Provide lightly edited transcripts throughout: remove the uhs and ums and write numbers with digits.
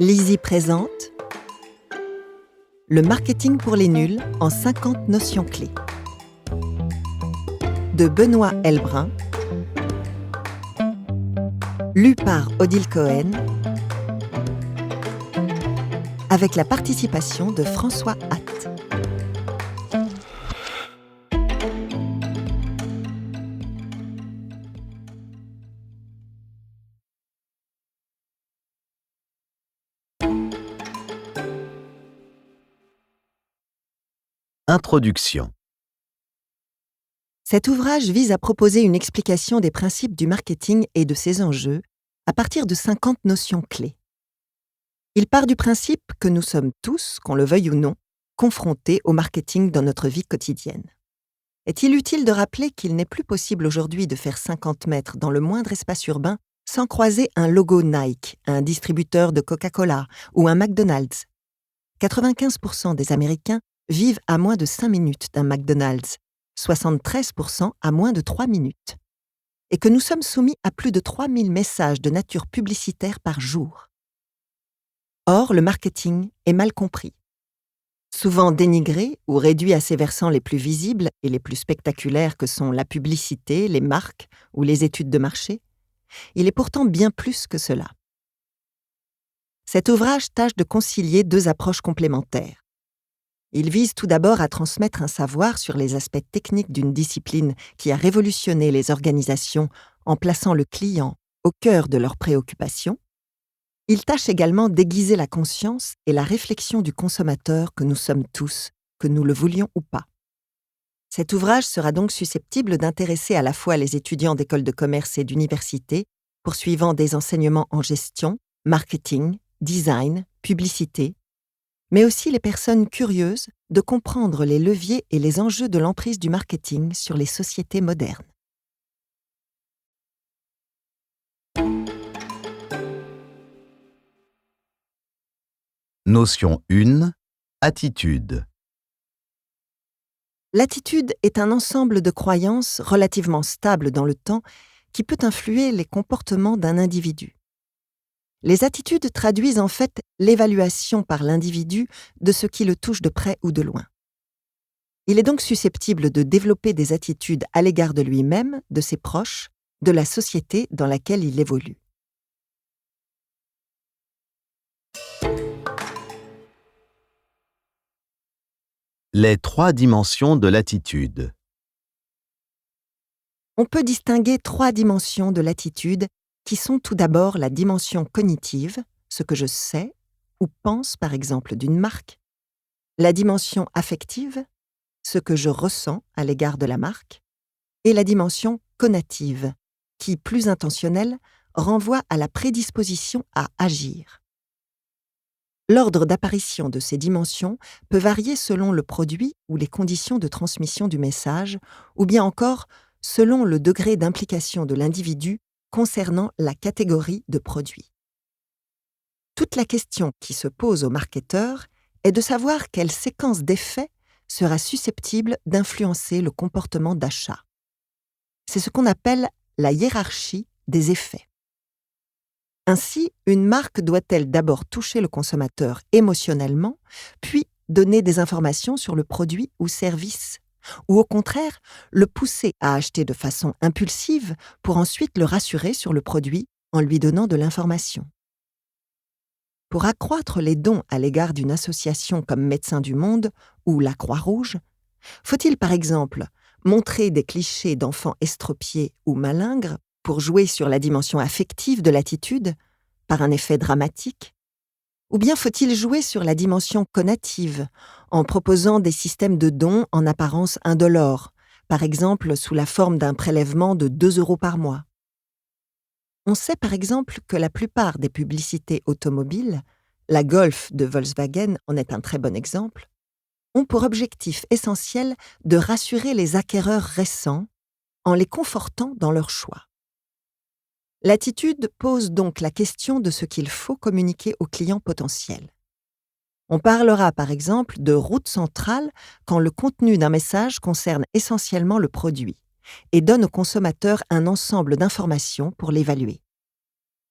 Lizzie présente Le marketing pour les nuls en 50 notions clés de Benoît Elbrun, lu par Odile Cohen, avec la participation de François Hatt. Introduction. Cet ouvrage vise à proposer une explication des principes du marketing et de ses enjeux à partir de 50 notions clés. Il part du principe que nous sommes tous, qu'on le veuille ou non, confrontés au marketing dans notre vie quotidienne. Est-il utile de rappeler qu'il n'est plus possible aujourd'hui de faire 50 mètres dans le moindre espace urbain sans croiser un logo Nike, un distributeur de Coca-Cola ou un McDonald's ? 95% des Américains vivent à moins de 5 minutes d'un McDonald's, 73% à moins de 3 minutes, et que nous sommes soumis à plus de 3000 messages de nature publicitaire par jour. Or, le marketing est mal compris. Souvent dénigré ou réduit à ses versants les plus visibles et les plus spectaculaires que sont la publicité, les marques ou les études de marché, il est pourtant bien plus que cela. Cet ouvrage tâche de concilier deux approches complémentaires. Il vise tout d'abord à transmettre un savoir sur les aspects techniques d'une discipline qui a révolutionné les organisations en plaçant le client au cœur de leurs préoccupations. Il tâche également d'aiguiser la conscience et la réflexion du consommateur que nous sommes tous, que nous le voulions ou pas. Cet ouvrage sera donc susceptible d'intéresser à la fois les étudiants d'écoles de commerce et d'université, poursuivant des enseignements en gestion, marketing, design, publicité, mais aussi les personnes curieuses de comprendre les leviers et les enjeux de l'emprise du marketing sur les sociétés modernes. Notion 1. Attitude. L'attitude est un ensemble de croyances relativement stables dans le temps qui peut influer les comportements d'un individu. Les attitudes traduisent en fait l'évaluation par l'individu de ce qui le touche de près ou de loin. Il est donc susceptible de développer des attitudes à l'égard de lui-même, de ses proches, de la société dans laquelle il évolue. Les 3 dimensions de l'attitude. On peut distinguer 3 dimensions de l'attitude qui sont tout d'abord la dimension cognitive, ce que je sais ou pense par exemple d'une marque, la dimension affective, ce que je ressens à l'égard de la marque, et la dimension conative, qui, plus intentionnelle, renvoie à la prédisposition à agir. L'ordre d'apparition de ces dimensions peut varier selon le produit ou les conditions de transmission du message, ou bien encore selon le degré d'implication de l'individu concernant la catégorie de produits. Toute la question qui se pose au marketeur est de savoir quelle séquence d'effets sera susceptible d'influencer le comportement d'achat. C'est ce qu'on appelle la hiérarchie des effets. Ainsi, une marque doit-elle d'abord toucher le consommateur émotionnellement, puis donner des informations sur le produit ou service, ou au contraire, le pousser à acheter de façon impulsive pour ensuite le rassurer sur le produit en lui donnant de l'information. Pour accroître les dons à l'égard d'une association comme Médecins du Monde ou la Croix-Rouge, faut-il par exemple montrer des clichés d'enfants estropiés ou malingres pour jouer sur la dimension affective de l'attitude, par un effet dramatique ? Ou bien faut-il jouer sur la dimension conative, en proposant des systèmes de dons en apparence indolores, par exemple sous la forme d'un prélèvement de 2 € par mois ? On sait par exemple que la plupart des publicités automobiles, la Golf de Volkswagen en est un très bon exemple, ont pour objectif essentiel de rassurer les acquéreurs récents en les confortant dans leur choix. L'attitude pose donc la question de ce qu'il faut communiquer aux clients potentiels. On parlera par exemple de route centrale quand le contenu d'un message concerne essentiellement le produit et donne au consommateur un ensemble d'informations pour l'évaluer.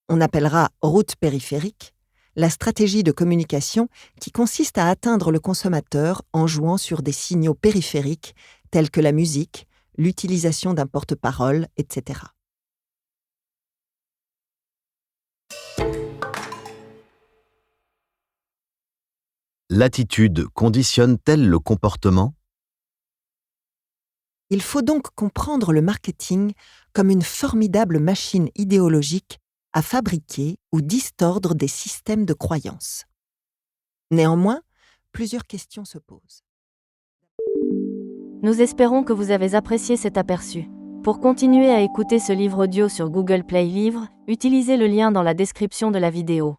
On appellera route périphérique la stratégie de communication qui consiste à atteindre le consommateur en jouant sur des signaux périphériques tels que la musique, l'utilisation d'un porte-parole, etc. L'attitude conditionne-t-elle le comportement? Il faut donc comprendre le marketing comme une formidable machine idéologique à fabriquer ou distordre des systèmes de croyances. Néanmoins, plusieurs questions se posent. Nous espérons que vous avez apprécié cet aperçu. Pour continuer à écouter ce livre audio sur Google Play Livres, utilisez le lien dans la description de la vidéo.